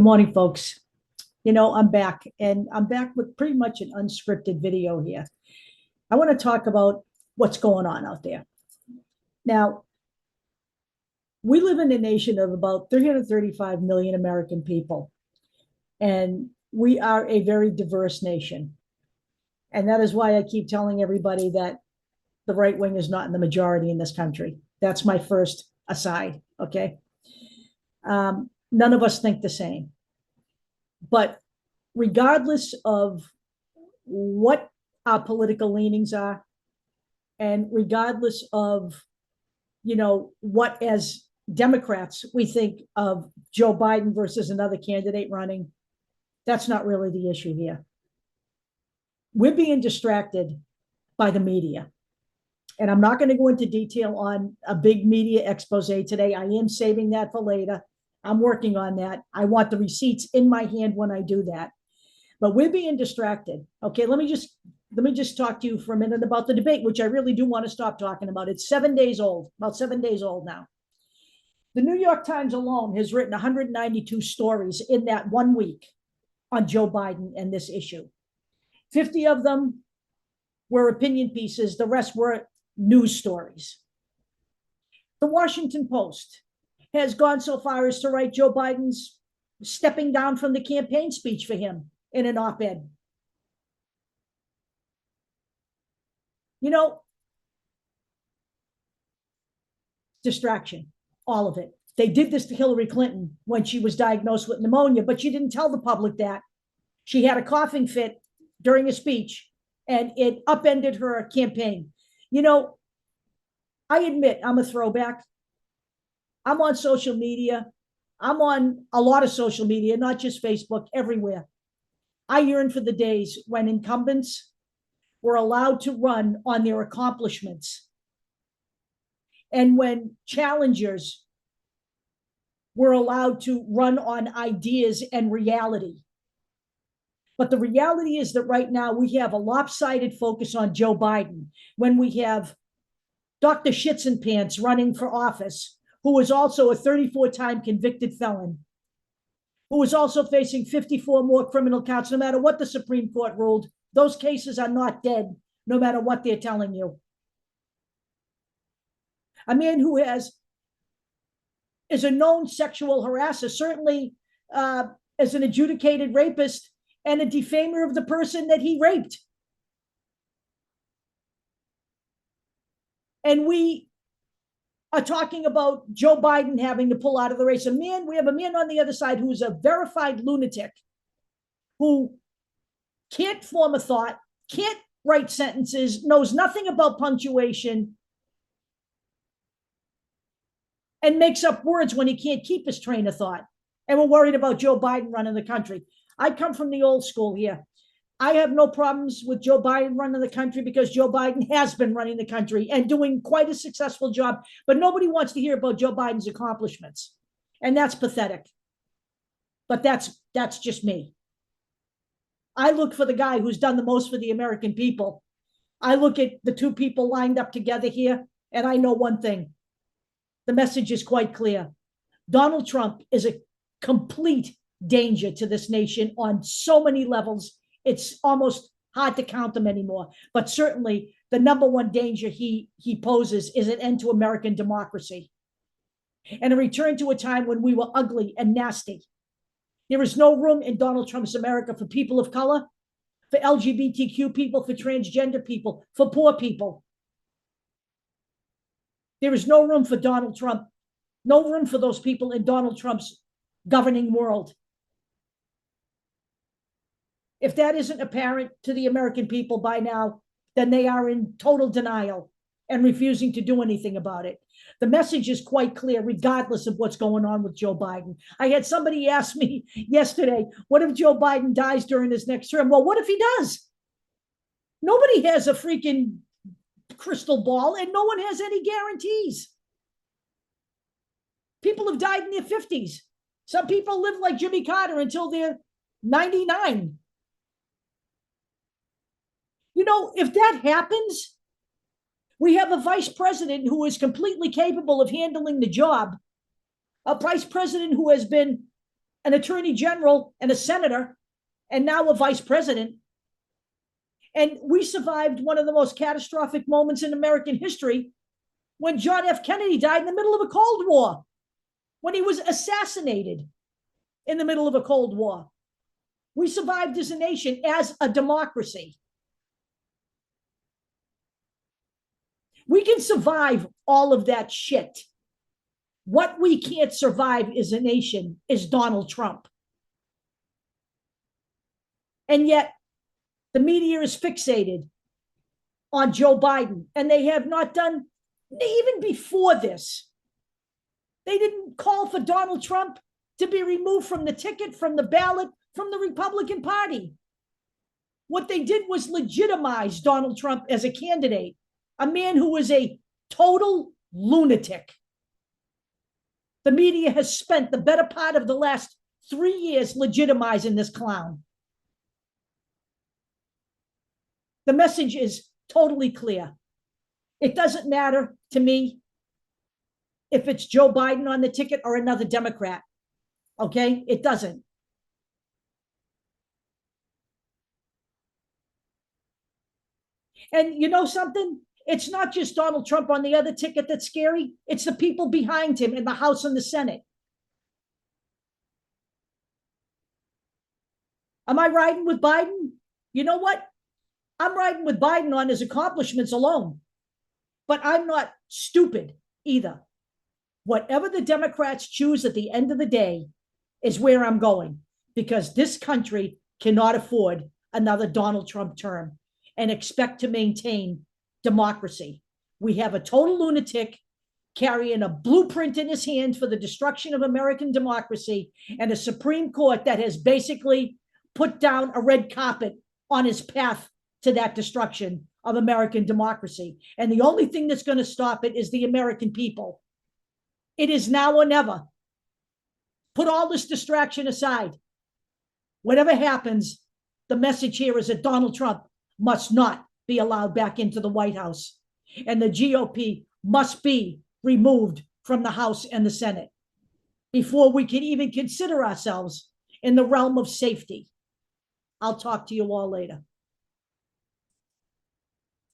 Morning, folks. I'm back, and I'm back with pretty much an unscripted video here. I want to talk about what's going on out there. Now, we live in a nation of about 335 million American people, and we are a very diverse nation. And that is why I keep telling everybody that the right wing is not in the majority in this country. That's my first aside, okay? None of us think the same. But regardless of what our political leanings are, and regardless of, what as Democrats we think of Joe Biden versus another candidate running, that's not really the issue here. We're being distracted by the media. And I'm not going to go into detail on a big media expose today. I am saving that for later. I'm working on that. I want the receipts in my hand when I do that. But we're being distracted. Okay, let me just talk to you for a minute about the debate, which I really do want to stop talking about. It's 7 days old, about 7 days old now. The New York Times alone has written 192 stories in that 1 week on Joe Biden and this issue. 50 of them were opinion pieces. The rest were news stories. The Washington Post has gone so far as to write Joe Biden's stepping down from the campaign speech for him in an op-ed. Distraction, all of it. They did this to Hillary Clinton when she was diagnosed with pneumonia, but she didn't tell the public that. She had a coughing fit during a speech, and it upended her campaign. I admit I'm a throwback. I'm on social media. I'm on a lot of social media, not just Facebook, everywhere. I yearn for the days when incumbents were allowed to run on their accomplishments, and when challengers were allowed to run on ideas and reality. But the reality is that right now we have a lopsided focus on Joe Biden when we have Dr. Shitsenpants running for office, who is also a 34-time convicted felon, who is also facing 54 more criminal counts. No matter what the Supreme Court ruled, those cases are not dead, no matter what they're telling you. A man who is a known sexual harasser, certainly as an adjudicated rapist and a defamer of the person that he raped. And we are talking about Joe Biden having to pull out of the race. We have a man on the other side who is a verified lunatic, who can't form a thought, can't write sentences, knows nothing about punctuation, and makes up words when he can't keep his train of thought. And we're worried about Joe Biden running the country. I come from the old school here. I have no problems with Joe Biden running the country because Joe Biden has been running the country and doing quite a successful job. But nobody wants to hear about Joe Biden's accomplishments. And that's pathetic. But that's just me. I look for the guy who's done the most for the American people. I look at the two people lined up together here, and I know one thing. The message is quite clear. Donald Trump is a complete danger to this nation on so many levels. It's almost hard to count them anymore. But certainly the number one danger he poses is an end to American democracy and a return to a time when we were ugly and nasty. There is no room in Donald Trump's America for people of color, for LGBTQ people, for transgender people, for poor people. There is no room for Donald Trump, no room for those people in Donald Trump's governing world. If that isn't apparent to the American people by now, then they are in total denial and refusing to do anything about it. The message is quite clear, regardless of what's going on with Joe Biden. I had somebody ask me yesterday, what if Joe Biden dies during his next term? Well, what if he does? Nobody has a freaking crystal ball, and no one has any guarantees. People have died in their 50s. Some people live like Jimmy Carter until they're 99. If that happens, we have a vice president who is completely capable of handling the job, a vice president who has been an attorney general and a senator, and now a vice president. And we survived one of the most catastrophic moments in American history when John F. Kennedy died in the middle of a Cold War, when he was assassinated in the middle of a Cold War. We survived as a nation, as a democracy. We can survive all of that shit. What we can't survive as a nation is Donald Trump. And yet, the media is fixated on Joe Biden, and they have not done, even before this, they didn't call for Donald Trump to be removed from the ticket, from the ballot, from the Republican Party. What they did was legitimize Donald Trump as a candidate, a man who was a total lunatic. The media has spent the better part of the last 3 years legitimizing this clown. The message is totally clear. It doesn't matter to me if it's Joe Biden on the ticket or another Democrat. Okay? It doesn't. And you know something? It's not just Donald Trump on the other ticket that's scary. It's the people behind him in the House and the Senate. Am I riding with Biden? You know what? I'm riding with Biden on his accomplishments alone. But I'm not stupid either. Whatever the Democrats choose at the end of the day is where I'm going, because this country cannot afford another Donald Trump term and expect to maintain democracy. We have a total lunatic carrying a blueprint in his hand for the destruction of American democracy, and a Supreme Court that has basically put down a red carpet on his path to that destruction of American democracy. And the only thing that's going to stop it is the American people. It is now or never. Put all this distraction aside. Whatever happens, the message here is that Donald Trump must not be allowed back into the White House, and the GOP must be removed from the House and the Senate before we can even consider ourselves in the realm of safety. I'll talk to you all later.